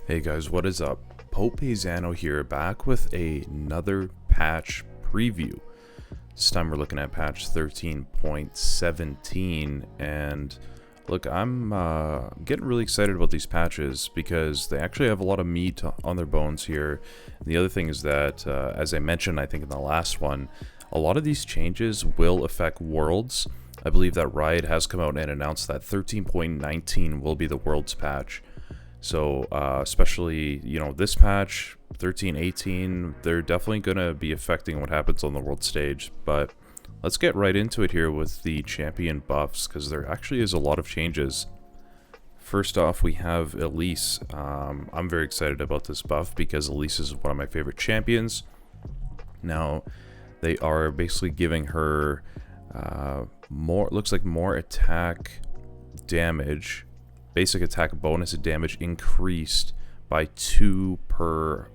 Hey guys, what is up? Pope Paisano here, back with another patch preview. This time we're looking at patch 13.17, and look, I'm getting really excited about these patches because they actually have a lot of meat on their bones here. And the other thing is that, as I mentioned, I think in the last one, a lot of these changes will affect worlds. I believe that Riot has come out and announced that 13.19 will be the world's patch. So, especially, this patch, 13.18, they're definitely going to be affecting what happens on the world stage. But let's get right into it here with the champion buffs, because there actually is a lot of changes. First off, we have Elise. I'm very excited about this buff because Elise is one of my favorite champions. Now, they are basically giving her looks like more attack damage. Basic attack bonus damage increased by 2 per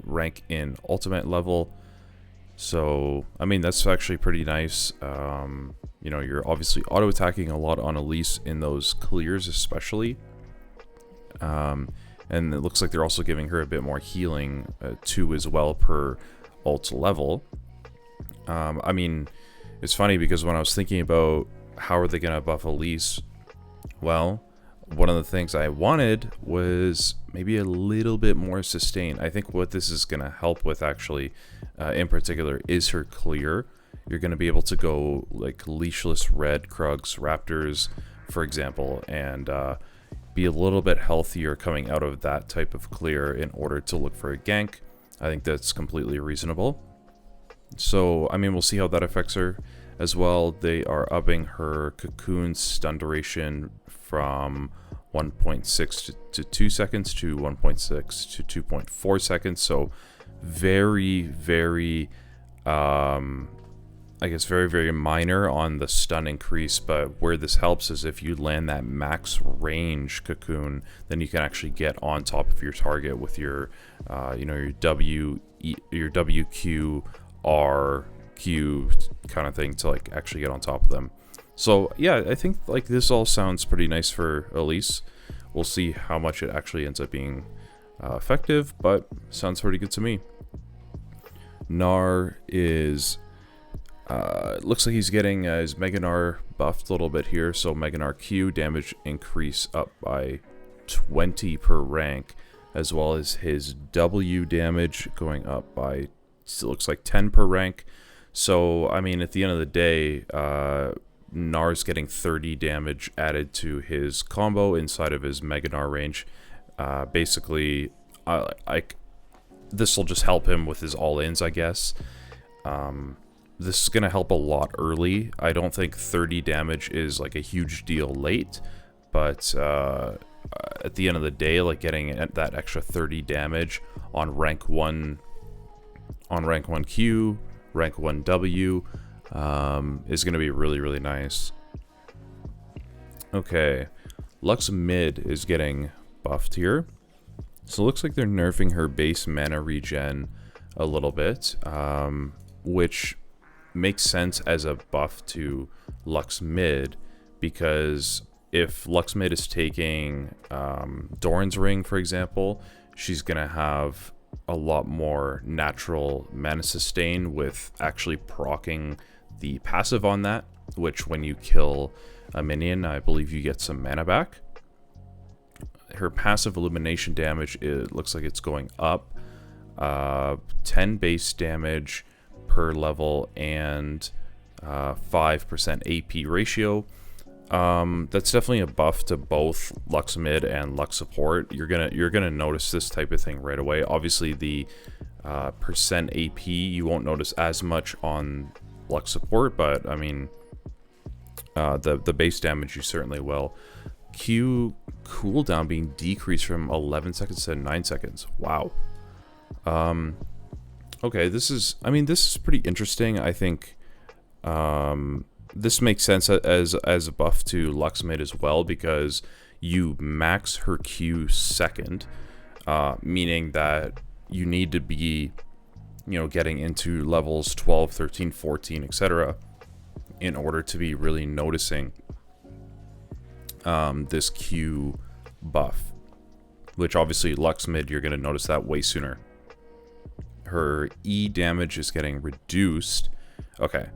rank in ultimate level. So, I mean, that's actually pretty nice. You're obviously auto-attacking a lot on Elise in those clears especially. And it looks like they're also giving her a bit more healing, 2 as well per ult level. I mean, it's funny because when I was thinking about how are they going to buff Elise, well, one of the things I wanted was maybe a little bit more sustain. I think what this is going to help with actually, in particular, is her clear. You're going to be able to go like leashless red, Krugs, Raptors, for example, and be a little bit healthier coming out of that type of clear in order to look for a gank. I think that's completely reasonable. So, I mean, we'll see how that affects her. As well, they are upping her cocoon stun duration from 1.6 to 2 seconds to 1.6 to 2.4 seconds. So very, very, I guess very, very minor on the stun increase. But where this helps is if you land that max range cocoon, then you can actually get on top of your target with your, your WQ, R, Q kind of thing to like actually get on top of them. So yeah, I think like this all sounds pretty nice for Elise. We'll see how much it actually ends up being effective, but sounds pretty good to me. Gnar is looks like he's getting his Mega Gnar buffed a little bit here. So Mega Gnar Q damage increase up by 20 per rank, as well as his W damage going up by, it looks like 10 per rank. So, I mean, at the end of the day, Gnar's getting 30 damage added to his combo inside of his Mega Gnar range. Basically, this will just help him with his all-ins, I guess. This is going to help a lot early. I don't think 30 damage is like a huge deal late, but at the end of the day, like getting that extra 30 damage on rank 1 Q, rank 1 W is going to be really, really nice. Okay, Lux mid is getting buffed here. So it looks like they're nerfing her base mana regen a little bit, which makes sense as a buff to Lux mid, because if Lux mid is taking Doran's Ring, for example, she's going to have a lot more natural mana sustain with actually proccing the passive on that, which when you kill a minion, I believe you get some mana back. Her passive illumination damage, it looks like it's going up 10 base damage per level and 5% AP ratio. That's definitely a buff to both Lux mid and Lux support. You're gonna notice this type of thing right away. Obviously, the percent AP you won't notice as much on Lux support, but I mean, the base damage you certainly will. Q cooldown being decreased from 11 seconds to 9 seconds. Wow. Okay, this is pretty interesting. I think this makes sense as a buff to Lux mid as well, because you max her Q second, meaning that you need to be, getting into levels 12, 13, 14, etc. in order to be really noticing this Q buff. which obviously Lux mid, you're going to notice that way sooner. Her E damage is getting reduced. Okay.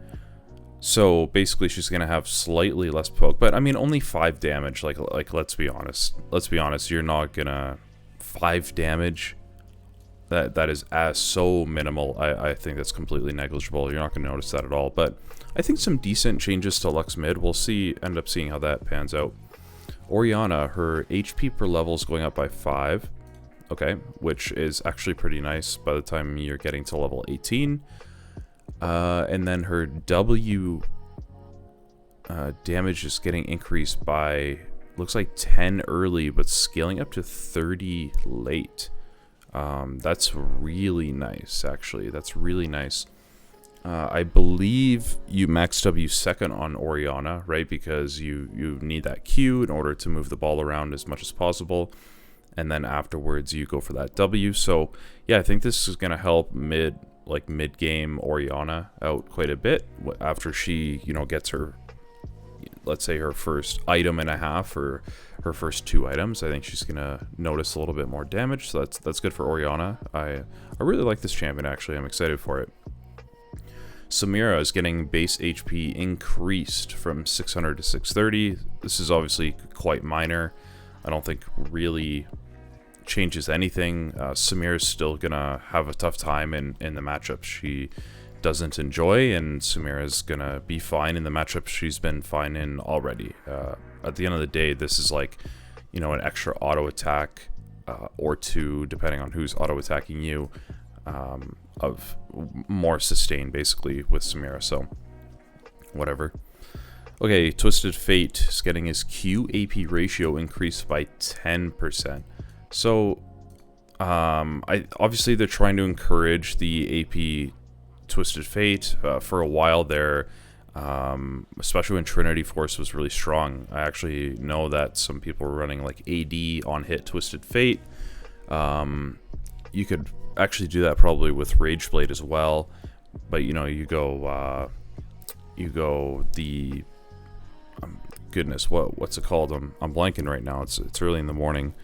So basically she's going to have slightly less poke, but I mean only 5 damage. Like let's be honest. Let's be honest, you're not going to 5 damage. That is so minimal. I think that's completely negligible. You're not going to notice that at all, but I think some decent changes to Lux mid. We'll end up seeing how that pans out. Orianna, her HP per level is going up by 5. Okay, which is actually pretty nice by the time you're getting to level 18. And then her W damage is getting increased by, looks like 10 early, but scaling up to 30 late. That's really nice, actually. That's really nice. I believe you max W second on Orianna, right? Because you need that Q in order to move the ball around as much as possible. And then afterwards you go for that W. So yeah, I think this is going to help mid-game Orianna out quite a bit after she, gets her, let's say her first item and a half or her first 2 items. I think she's going to notice a little bit more damage. So that's good for Orianna. I really like this champion, actually. I'm excited for it. Samira is getting base HP increased from 600 to 630. This is obviously quite minor. I don't think really changes anything. Samira is still gonna have a tough time in the matchups she doesn't enjoy, and Samira is gonna be fine in the matchups she's been fine in already. At the end of the day, this is like, an extra auto attack or 2, depending on who's auto attacking you, of more sustain basically with Samira. So whatever. Okay, Twisted Fate is getting his Q AP ratio increased by 10%. So, obviously they're trying to encourage the AP Twisted Fate. For a while there, especially when Trinity Force was really strong. I actually know that some people were running like AD on hit Twisted Fate. You could actually do that probably with Rageblade as well, but you go the goodness, what's it called? I'm blanking right now. It's early in the morning.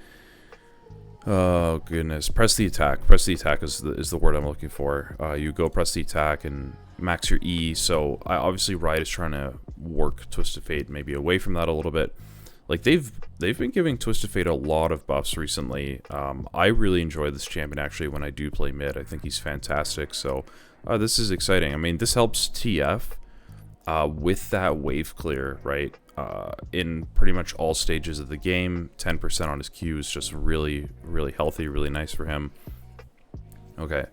Oh goodness, press the attack. Press the attack is the word I'm looking for. You go press the attack and max your E. So obviously Riot is trying to work Twisted Fate maybe away from that a little bit. Like they've been giving Twisted Fate a lot of buffs recently. I really enjoy this champion actually when I do play mid. I think he's fantastic. So this is exciting. I mean, this helps TF with that wave clear, right? In pretty much all stages of the game. 10% on his Q is just really, really healthy, really nice for him. Okay.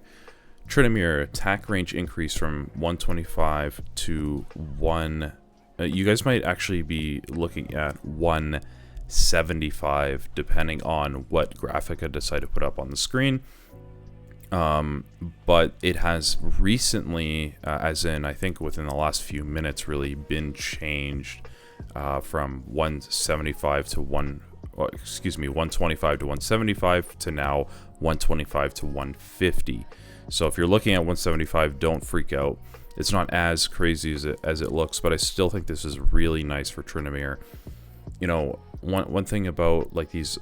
Tryndamere, attack range increase from 125 to 1... you guys might actually be looking at 175, depending on what graphic I decide to put up on the screen. But it has recently, as in I think within the last few minutes, really been changed from 175 to 125 to 175 to now 125 to 150. So if you're looking at 175, don't freak out. It's not as crazy as it looks, but I still think this is really nice for Tryndamere. One thing about like these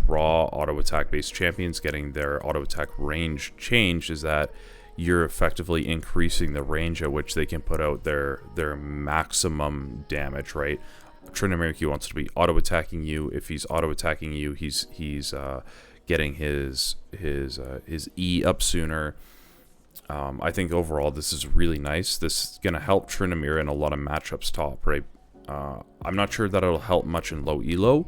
raw auto attack based champions getting their auto attack range changed is that you're effectively increasing the range at which they can put out their maximum damage, right? Tryndamere Q wants to be auto attacking you. If he's auto attacking you, he's getting his E up sooner. I think overall this is really nice. This is going to help Tryndamere in a lot of matchups top, right? I'm not sure that it'll help much in low elo.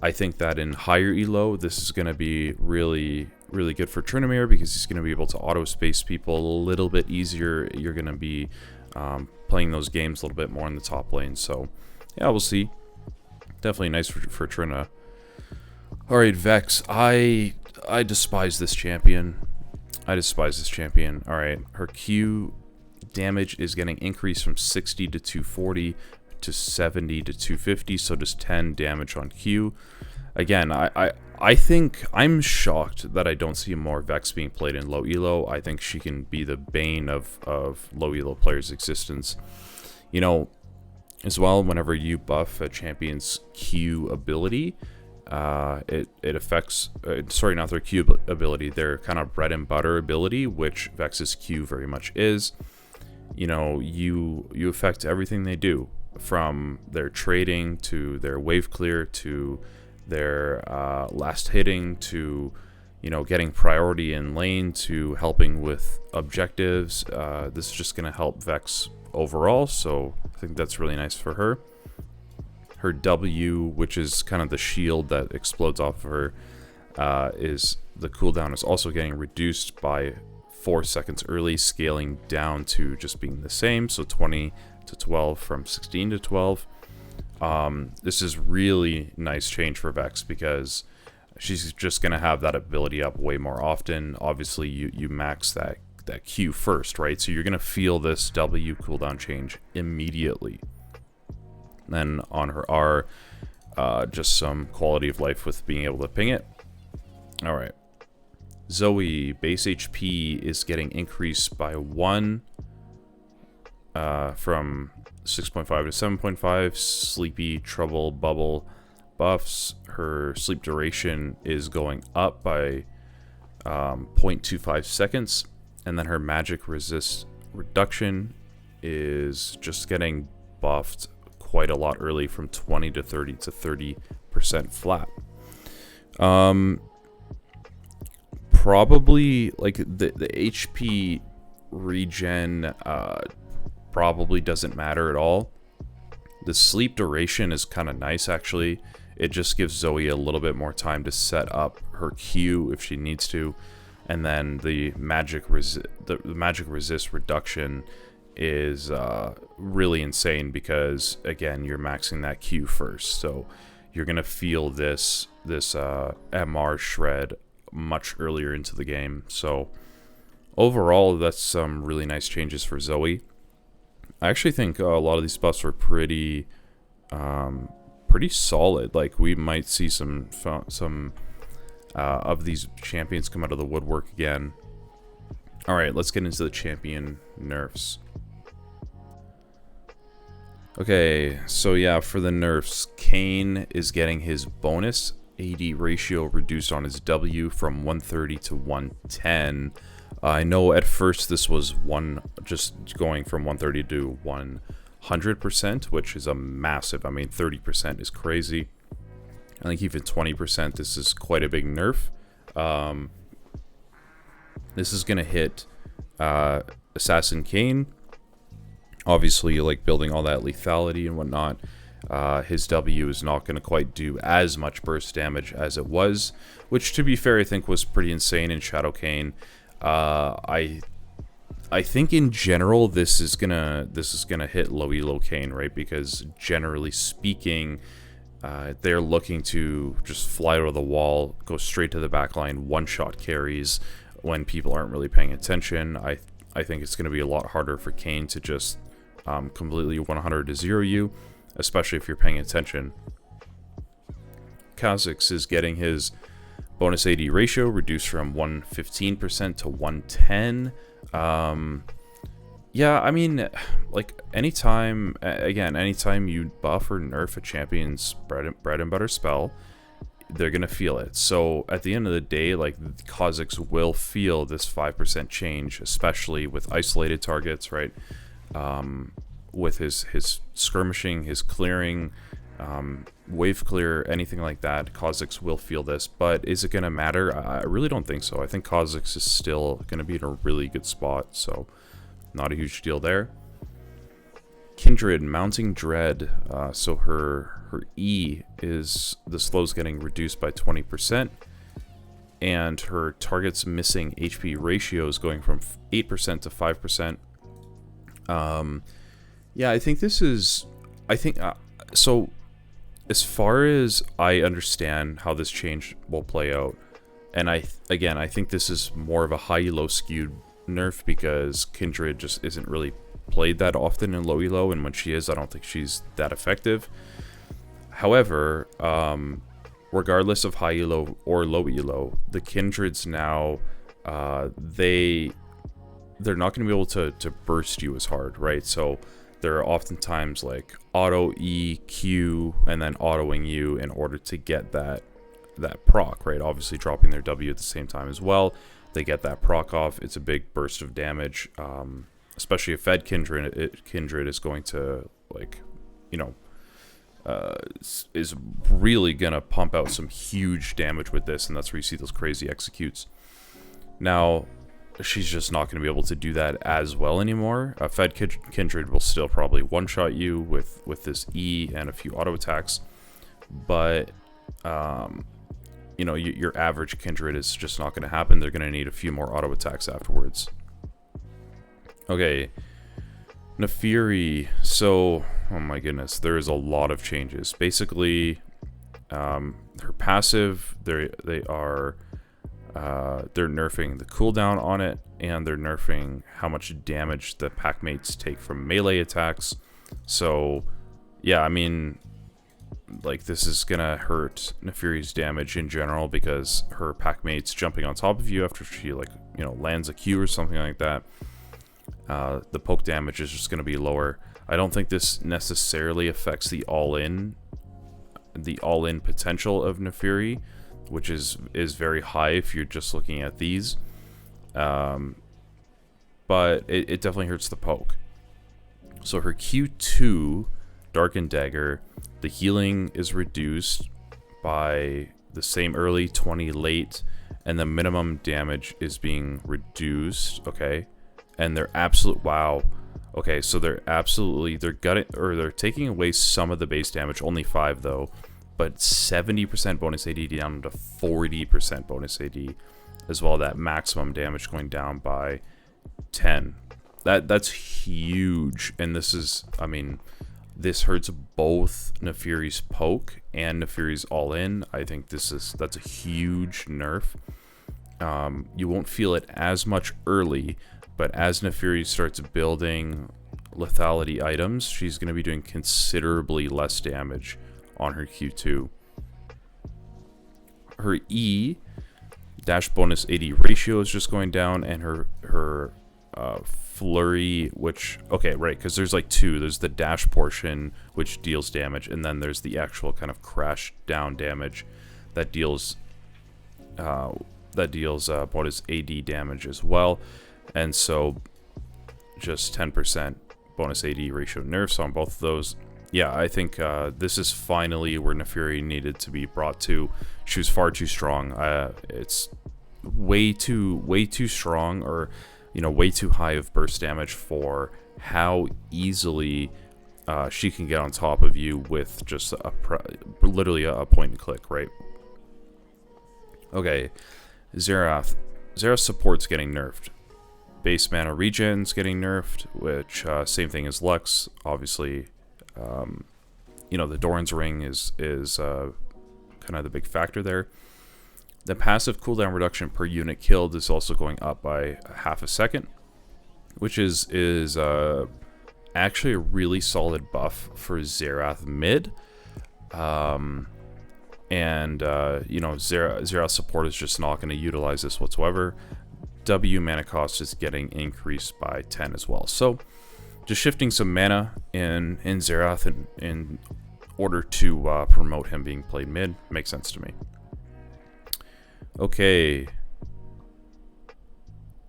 I think that in higher elo, this is going to be really, really good for Tryndamere because he's going to be able to auto space people a little bit easier. You're going to be playing those games a little bit more in the top lane. So, yeah, we'll see. Definitely nice for Trina. Alright, Vex. I despise this champion. Alright, her Q damage is getting increased from 60 to 240 to 70 to 250, so just 10 damage on Q. Again, I think I'm shocked that I don't see more Vex being played in low elo. I think she can be the bane of low elo players' existence. As well, whenever you buff a champion's Q ability, it affects, sorry, not their Q ability, their kind of bread and butter ability, which Vex's Q very much is. You know, you affect everything they do, from their trading to their wave clear to their last hitting to, you know, getting priority in lane to helping with objectives. This is just going to help Vex overall, so I think that's really nice for her. Her W, which is kind of the shield that explodes off of her, is the cooldown is also getting reduced by 4 seconds early, scaling down to just being the same, so 20 to 12 from 16 to 12. This is really nice change for Vex because she's just going to have that ability up way more often. Obviously, you max that Q first, right? So you're going to feel this W cooldown change immediately. Then on her R, just some quality of life with being able to ping it. Alright. Zoe, base HP is getting increased by 1 from 6.5 to 7.5. Sleepy, Trouble, Bubble buffs. Her sleep duration is going up by 0.25 seconds. And then her magic resist reduction is just getting buffed quite a lot early, from 20 to 30 to 30% flat. Probably like the HP regen probably doesn't matter at all. The sleep duration is kind of nice, actually. It just gives Zoe a little bit more time to set up her Q if she needs to. And then the magic resist reduction is really insane because, again, you're maxing that Q first, so you're gonna feel this MR shred much earlier into the game. So overall, that's some really nice changes for Zoe. I actually think a lot of these buffs are pretty solid. Like, we might see some of these champions come out of the woodwork again. All right, let's get into the champion nerfs. Okay, so yeah, for the nerfs, Kayn is getting his bonus AD ratio reduced on his W from 130 to 110. I know at first this was just going from 130 to 100%, which is a massive, I mean, 30% is crazy. I think even 20%, this is quite a big nerf. This is going to hit Assassin Kayn. Obviously, like, building all that lethality and whatnot, his W is not going to quite do as much burst damage as it was, which, to be fair, I think was pretty insane in Shadow Kayn. I think in general this is gonna hit low elo Kayn, right? Because generally speaking, they're looking to just fly out of the wall, go straight to the backline, one-shot carries when people aren't really paying attention. I think it's going to be a lot harder for Kayn to just completely 100 to 0 you, especially if you're paying attention. Kha'Zix is getting his bonus AD ratio reduced from 115% to 110. Yeah, I mean, like, anytime you buff or nerf a champion's bread and butter spell, they're gonna feel it. So at the end of the day, like, Kha'Zix will feel this 5% change, especially with isolated targets, right? With his skirmishing, his clearing, wave clear, anything like that, Kha'Zix will feel this. But is it gonna matter? I really don't think so. I think Kha'Zix is still gonna be in a really good spot, so not a huge deal there. Kindred, Mounting Dread. So her E is, the slow's getting reduced by 20%, and her target's missing HP ratio is going from 8% to 5%. Yeah, I think this is, so as far as I understand how this change will play out, and I think this is more of a high-elo skewed nerf because Kindred just isn't really played that often in low elo, and when she is, I don't think she's that effective. However, regardless of high elo or low elo, the Kindreds now, they're not going to be able to burst you as hard, right? So there are oftentimes like auto E, Q, and then autoing you in order to get that that proc, right? Obviously dropping their W at the same time as well. They get that proc off. It's a big burst of damage, especially a Fed Kindred. Kindred is going to, like, you know, is really going to pump out some huge damage with this, and that's where you see those crazy executes. Now, she's just not going to be able to do that as well anymore. Fed Kindred will still probably one-shot you with this E and a few auto attacks, but you know, your average Kindred is just not going to happen. They're going to need a few more auto attacks afterwards. Okay, Nefiri. So, oh my goodness, there is a lot of changes. Basically, her passive, they're nerfing the cooldown on it, and they're nerfing how much damage the pack mates take from melee attacks. So, yeah, I mean, like, this is gonna hurt Nefiri's damage in general because her pack mates jumping on top of you after she, like, you know, lands a Q or something like that. The poke damage is just gonna be lower. I don't think this necessarily affects the all-in potential of Nefiri, which is very high if you're just looking at these. But it definitely hurts the poke. So her Q2, Darkened Dagger, the healing is reduced by the same early, 20 late, and the minimum damage is being reduced, okay? And they're absolute, wow. Okay, so they're taking away some of the base damage, only 5 though, but 70% bonus AD down to 40% bonus AD as well. That maximum damage going down by 10. That's huge, and this is, I mean, this hurts both Nefiri's poke and Nefiri's all-in. I think that's a huge nerf. You won't feel it as much early, but as Nefiri starts building lethality items, she's going to be doing considerably less damage on her Q2. Her E dash bonus AD ratio is just going down, and her flurry, which, okay, right, because there's like two. There's the dash portion, which deals damage, and then there's the actual kind of crash down damage that deals bonus AD damage as well. And so just 10% bonus AD ratio nerfs on both of those. Yeah, I think this is finally where Nefiri needed to be brought to. She was far too strong. It's way too strong, or, you know, way too high of burst damage for how easily she can get on top of you with just literally a point and click, right? Okay, Xerath. Xerath's support's getting nerfed. Base mana regen's getting nerfed, which same thing as Lux, obviously. You know, the Doran's Ring is kind of the big factor there. The passive cooldown reduction per unit killed is also going up by half a second, which is actually a really solid buff for Xerath mid. You know, Xerath support is just not going to utilize this whatsoever. W mana cost is getting increased by 10 as well. So just shifting some mana in Xerath in order to promote him being played mid makes sense to me. Okay,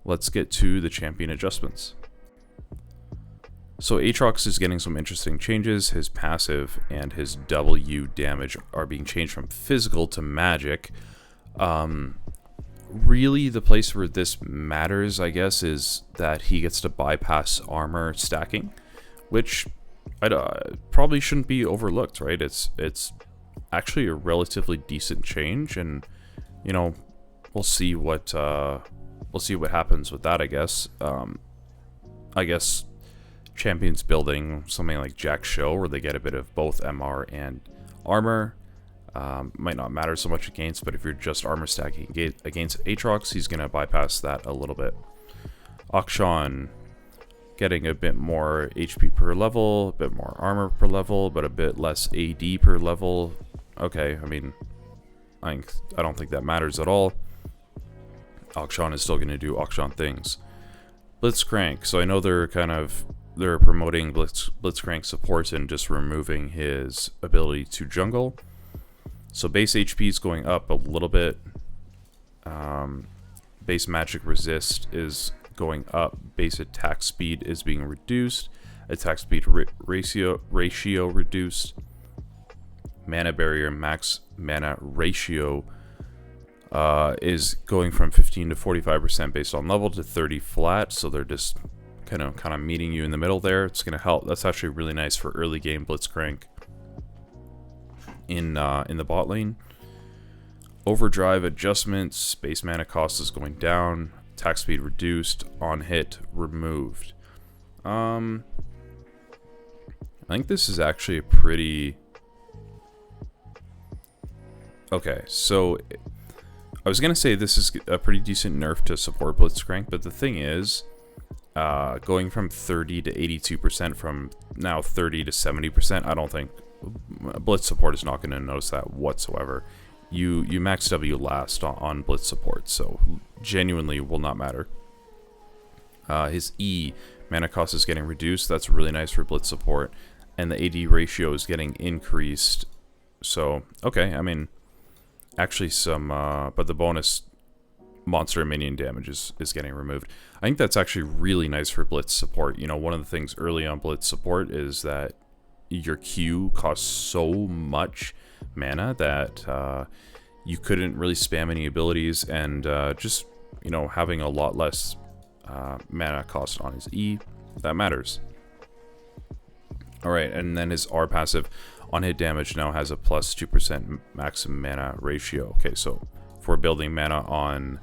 let's get to the champion adjustments. So Aatrox is getting some interesting changes. His passive and his W damage are being changed from physical to magic. Really, the place where this matters, I guess, is that he gets to bypass armor stacking, which probably shouldn't be overlooked, right? It's actually a relatively decent change, and, you know, we'll see what happens with that. I guess champions building something like Jack Show, where they get a bit of both MR and armor, might not matter so much against, but if you're just armor stacking against Aatrox, he's gonna bypass that a little bit. Akshan getting a bit more HP per level, a bit more armor per level, but a bit less AD per level. Okay, I mean, I don't think that matters at all. Akshan is still gonna do Akshan things. Blitzcrank, so I know they're promoting Blitzcrank support and just removing his ability to jungle. So base HP is going up a little bit. Base magic resist is going up. Base attack speed is being reduced. Attack speed ratio reduced. Mana barrier max mana ratio is going from 15 to 45% based on level to 30 flat. So they're just kind of meeting you in the middle there. It's going to help. That's actually really nice for early game Blitzcrank in the bot lane. Overdrive adjustments. Base mana cost is going down. Attack speed reduced. On hit removed. I think this is actually a pretty... Okay, so I was going to say this is a pretty decent nerf to support Blitzcrank, but the thing is, going from 30 to 82% from now 30 to 70%, I don't think Blitz support is not going to notice that whatsoever. You max W last on Blitz support, so genuinely will not matter. His E mana cost is getting reduced. That's really nice for Blitz support, and the AD ratio is getting increased. So okay, I mean, actually some, but the bonus monster and minion damage is getting removed. I think that's actually really nice for Blitz support. You know, one of the things early on Blitz support is that your Q costs so much mana that you couldn't really spam any abilities, and just, you know, having a lot less mana cost on his E, that matters. Alright, and then his R passive on hit damage now has a plus 2% maximum mana ratio. Okay, so for building mana on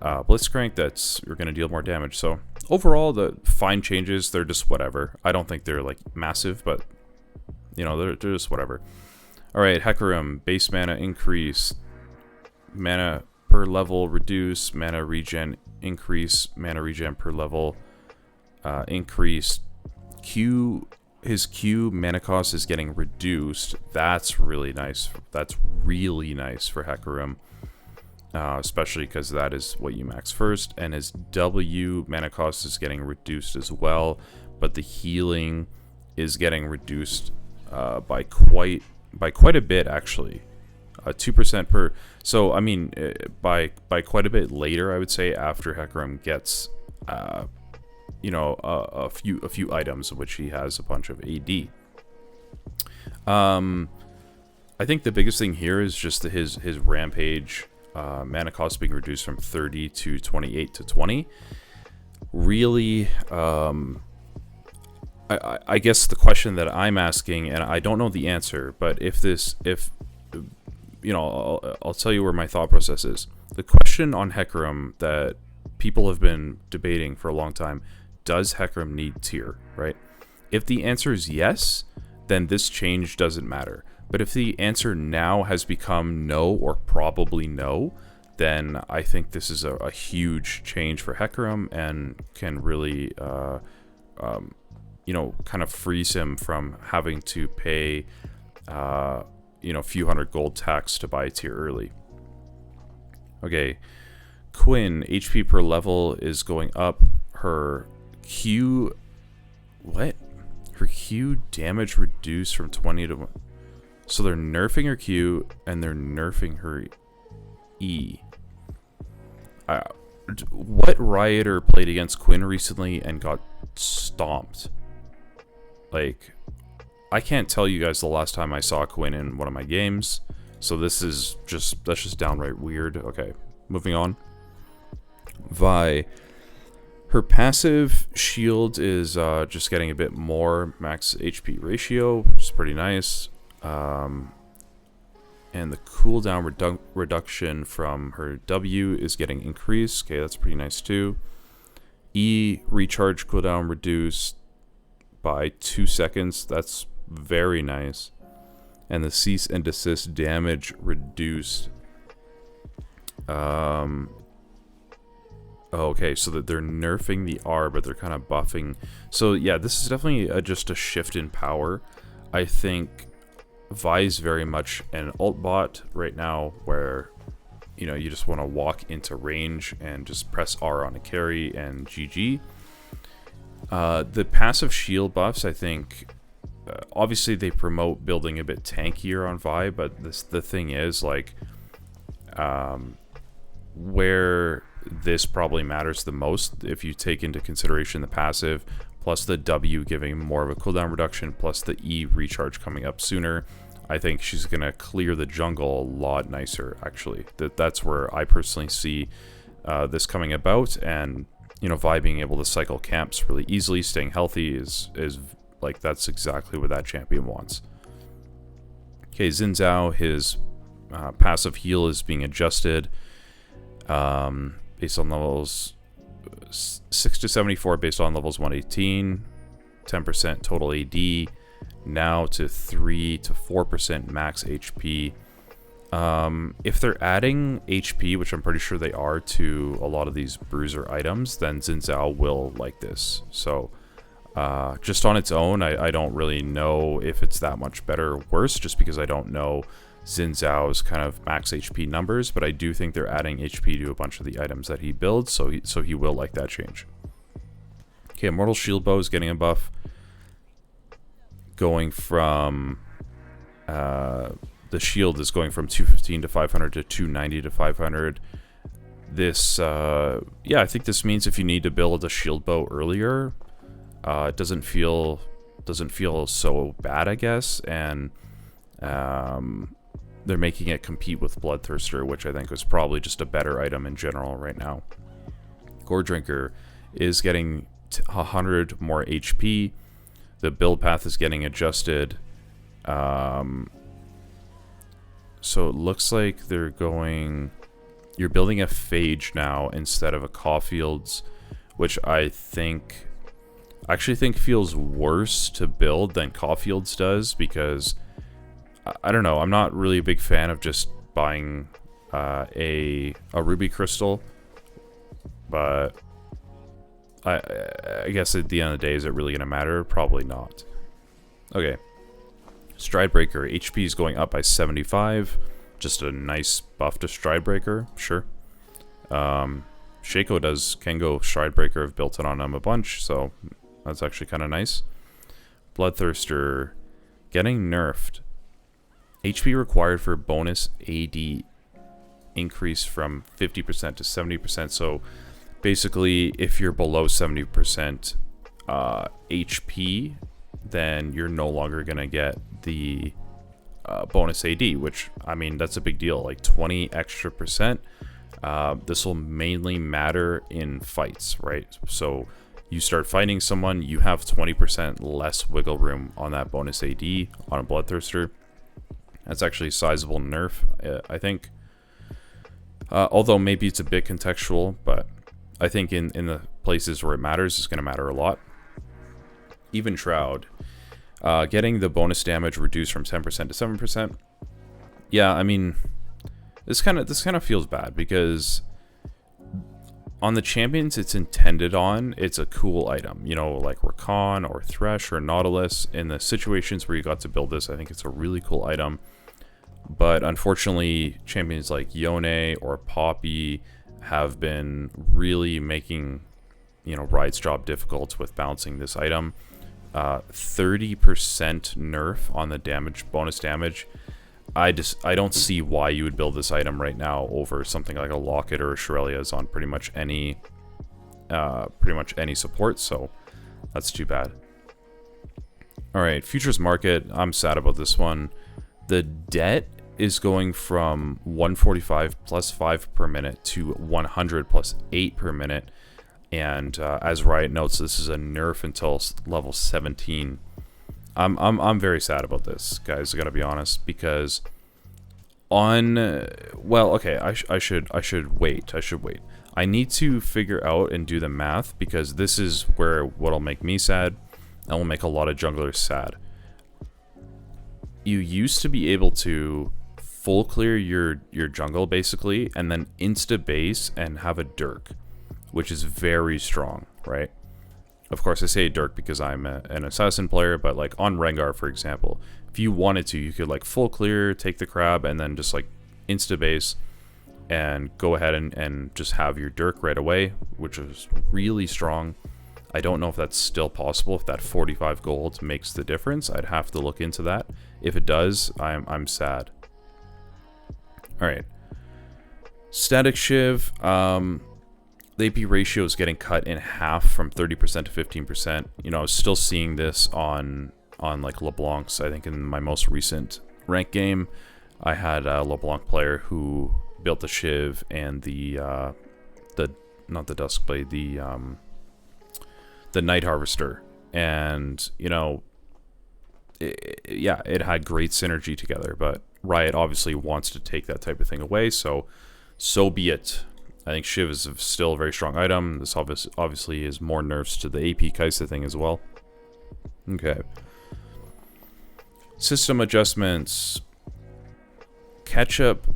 Blitzcrank, you're going to deal more damage. So overall, the fine changes, they're just whatever. I don't think they're like massive, but you know, they're just whatever. Alright, Hecarim, base mana increase, mana per level reduce, mana regen increase, mana regen per level increase. His Q mana cost is getting reduced. That's really nice. That's really nice for Hecarim, especially because that is what you max first. And his W mana cost is getting reduced as well, but the healing is getting reduced by quite a bit, actually. 2% per. So I mean, by quite a bit later, I would say, after Hecarim gets you know, a few items of which he has a bunch of AD. I think the biggest thing here is just his rampage mana cost being reduced from 30 to 28 to 20. Really, I guess the question that I'm asking, and I don't know the answer, but if you know, I'll tell you where my thought process is. The question on Hecarim that people have been debating for a long time: does Hecarim need tier, right? If the answer is yes, then this change doesn't matter. But if the answer now has become no or probably no, then I think this is a huge change for Hecarim and can really, you know, kind of frees him from having to pay, you know, a few hundred gold tax to buy a tier early. Okay, Quinn, HP per level is going up. Her Q, what? Her Q damage reduced from 20 to 1. So they're nerfing her Q and they're nerfing her E. What Rioter played against Quinn recently and got stomped? Like, I can't tell you guys the last time I saw Quinn in one of my games. So that's just downright weird. Okay, moving on. Vi. Her passive shield is just getting a bit more max HP ratio, which is pretty nice. And the cooldown reduction from her W is getting increased. Okay, that's pretty nice too. E recharge cooldown reduced by 2 seconds. That's very nice. And the cease and desist damage reduced. Okay, so that they're nerfing the R, but they're kind of buffing. So yeah, this is definitely just a shift in power. I think Vi's very much an ult bot right now, where, you know, you just want to walk into range and just press R on a carry and GG. The passive shield buffs, I think, obviously they promote building a bit tankier on Vi, but the thing is, like, where this probably matters the most, if you take into consideration the passive, plus the W giving more of a cooldown reduction, plus the E recharge coming up sooner, I think she's going to clear the jungle a lot nicer, actually. That's where I personally see this coming about, and, you know, Vi being able to cycle camps really easily, staying healthy is like, that's exactly what that champion wants. Okay, Xin Zhao, his passive heal is being adjusted based on levels 6 to 74 based on levels 118, 10% total AD, now to 3 to 4% max HP. If they're adding HP, which I'm pretty sure they are, to a lot of these bruiser items, then Xin Zhao will like this. So just on its own, I don't really know if it's that much better or worse, just because I don't know Xin Zhao's kind of max HP numbers, but I do think they're adding HP to a bunch of the items that he builds, so he will like that change. Okay, Immortal Shield Bow is getting a buff, going from the shield is going from 215 to 500 to 290 to 500. This yeah, I think this means if you need to build a shield bow earlier, it doesn't feel so bad, I guess, and they're making it compete with Bloodthirster, which I think was probably just a better item in general right now. Gore Drinker is getting 100 more HP. The build path is getting adjusted. So it looks like they're going... You're building a Phage now instead of a Caulfield's, which I actually think feels worse to build than Caulfield's does, because I don't know, I'm not really a big fan of just buying a ruby crystal, but I guess at the end of the day, is it really gonna matter? Probably not. Okay, Stridebreaker, HP is going up by 75, just a nice buff to Stridebreaker, sure. Shaco can go Stridebreaker, I've built it on him a bunch, so that's actually kind of nice. Bloodthirster getting nerfed. HP required for bonus AD increase from 50% to 70%. So basically, if you're below 70% HP, then you're no longer going to get the bonus AD, which, I mean, that's a big deal. Like 20 extra percent. This will mainly matter in fights, right? So you start fighting someone, you have 20% less wiggle room on that bonus AD on a Bloodthirster. That's actually a sizable nerf, I think. Although maybe it's a bit contextual, but I think in the places where it matters, it's going to matter a lot. Even Shroud, getting the bonus damage reduced from 10% to 7%. Yeah, I mean, this kind of feels bad, because on the champions it's intended on, it's a cool item, you know, like Rakan or Thresh or Nautilus. In the situations where you got to build this, I think it's a really cool item. But unfortunately, champions like Yone or Poppy have been really making, you know, Riot's job difficult with balancing this item. 30% nerf on the damage, bonus damage. I don't see why you would build this item right now over something like a Locket or a Shurelya's on pretty much any support, so that's too bad. Alright, Futures Market, I'm sad about this one. The debt is going from 145 plus 5 per minute to 100 plus 8 per minute, and as Riot notes, this is a nerf until level 17. I'm very sad about this, guys, I gotta be honest, because well, okay, I should wait. I need to figure out and do the math, because this is what'll make me sad, and will make a lot of junglers sad. You used to be able to full clear your jungle, basically, and then insta base and have a Dirk, which is very strong, right? Of course, I say Dirk because I'm an assassin player, but like on Rengar, for example, if you wanted to, you could like full clear, take the crab, and then just like insta base and go ahead and just have your Dirk right away, which is really strong. I don't know if that's still possible, if that 45 gold makes the difference. I'd have to look into that. If it does, I'm sad. Alright. Static Shiv, the AP ratio is getting cut in half from 30% to 15%. You know, I was still seeing this on like LeBlanc's. I think in my most recent rank game, I had a LeBlanc player who built the Shiv and the not the Duskblade, the Night Harvester, and you know, it had great synergy together. But Riot obviously wants to take that type of thing away, so be it. I think Shiv is still a very strong item. This obviously is more nerfs to the AP Kaisa thing as well. Okay. System adjustments. Ketchup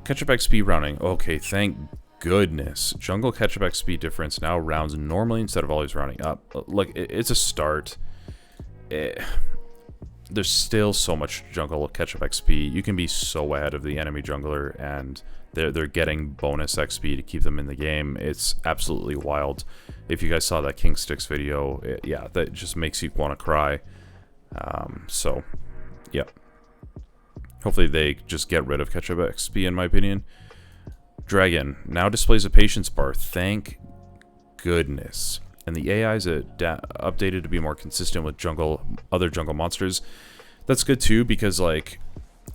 XP rounding. Okay, thank goodness. Jungle Ketchup XP difference now rounds normally instead of always rounding up. Like, it's a start. There's still so much jungle Ketchup XP. You can be so ahead of the enemy jungler, and they're getting bonus XP to keep them in the game. It's absolutely wild. If you guys saw that King Sticks video, yeah, that just makes you want to cry. So, yeah. Hopefully they just get rid of Ketchup XP, in my opinion. Dragon now displays a patience bar. Thank goodness. And the AI is updated to be more consistent with other jungle monsters. That's good too, because like,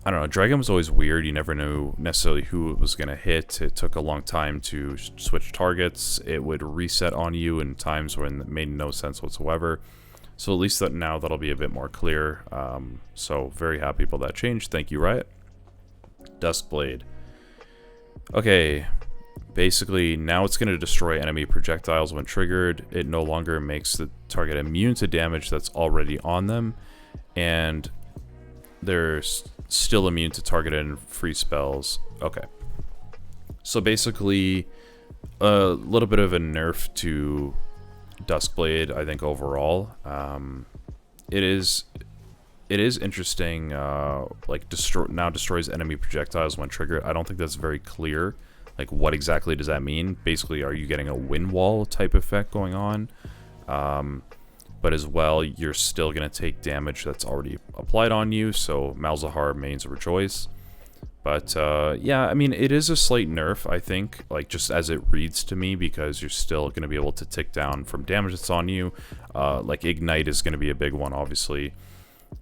I don't know, Dragon was always weird. You never knew necessarily who it was going to hit. It took a long time to switch targets. It would reset on you in times when it made no sense whatsoever. So at least now that'll be a bit more clear. So very happy about that change. Thank you, Riot. Duskblade. Okay, basically now it's going to destroy enemy projectiles when triggered. It no longer makes the target immune to damage that's already on them, and they're still immune to targeted and free spells. Okay, so basically a little bit of a nerf to Duskblade, I think, overall. It is interesting, like now destroys enemy projectiles when triggered. I don't think that's very clear. Like, what exactly does that mean? Basically, are you getting a wind wall type effect going on? But as well, you're still going to take damage that's already applied on you, so Malzahar mains rejoice. But, yeah, I mean, it is a slight nerf, I think, like, just as it reads to me, because you're still going to be able to tick down from damage that's on you. Like, Ignite is going to be a big one, obviously.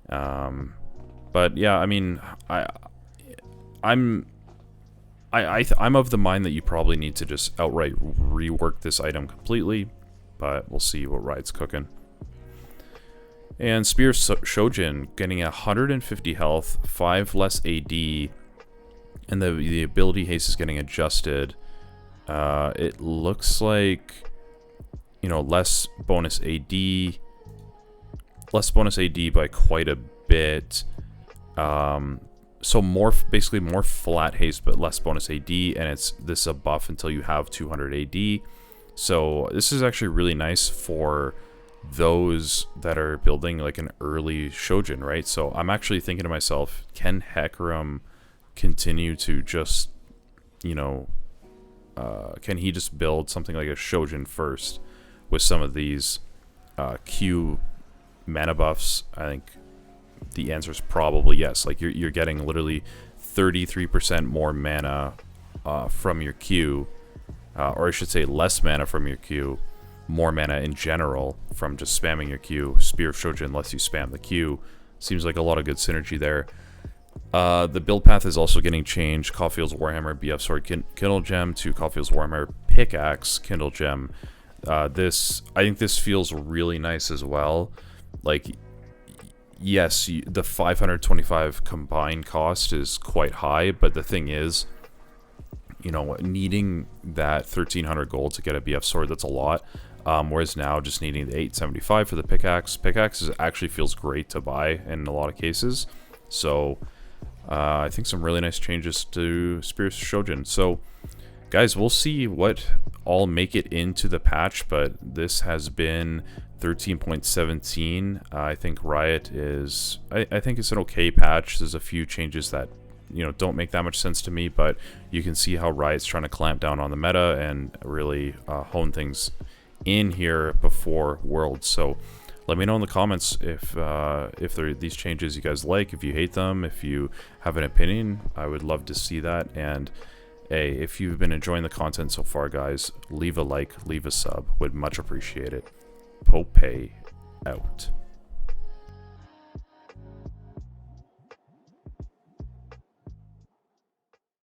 But yeah, I mean, I'm of the mind that you probably need to just outright rework this item completely, but we'll see what Riot's cooking. And Spear Shojin getting 150 health, 5 less AD, and the ability haste is getting adjusted. It looks like, you know, less bonus AD by quite a bit. So basically more flat haste but less bonus AD, and this is a buff until you have 200 AD. So this is actually really nice for those that are building like an early Shojin, right? So I'm actually thinking to myself, can Hecarim continue to just, you know, can he just build something like a Shojin first with some of these Q mana buffs? I think the answer is probably yes. Like, you're getting literally 33% more mana from your Q, or I should say less mana from your Q, more mana in general from just spamming your Q. Spear of Shojin lets you spam the Q. Seems like a lot of good synergy there. The build path is also getting changed. Caulfield's Warhammer BF Sword Kindle Gem to Caulfield's Warhammer Pickaxe Kindle Gem. I think this feels really nice as well. Like, yes, the 525 combined cost is quite high, but the thing is, you know, needing that 1300 gold to get a BF sword, that's a lot. Whereas now just needing the 875 for the pickaxe. Pickaxe actually feels great to buy in a lot of cases. So I think some really nice changes to Spear Shojin. So guys, we'll see what all make it into the patch, but this has been 13.17. I think Riot is, I think it's an okay patch. There's a few changes that, you know, don't make that much sense to me, but you can see how Riot's trying to clamp down on the meta and really hone things in here before Worlds. So let me know in the comments if there are these changes you guys like, if you hate them, if you have an opinion. I would love to see that. And hey, if you've been enjoying the content so far, guys, leave a like, leave a sub. Would much appreciate it. Pope out.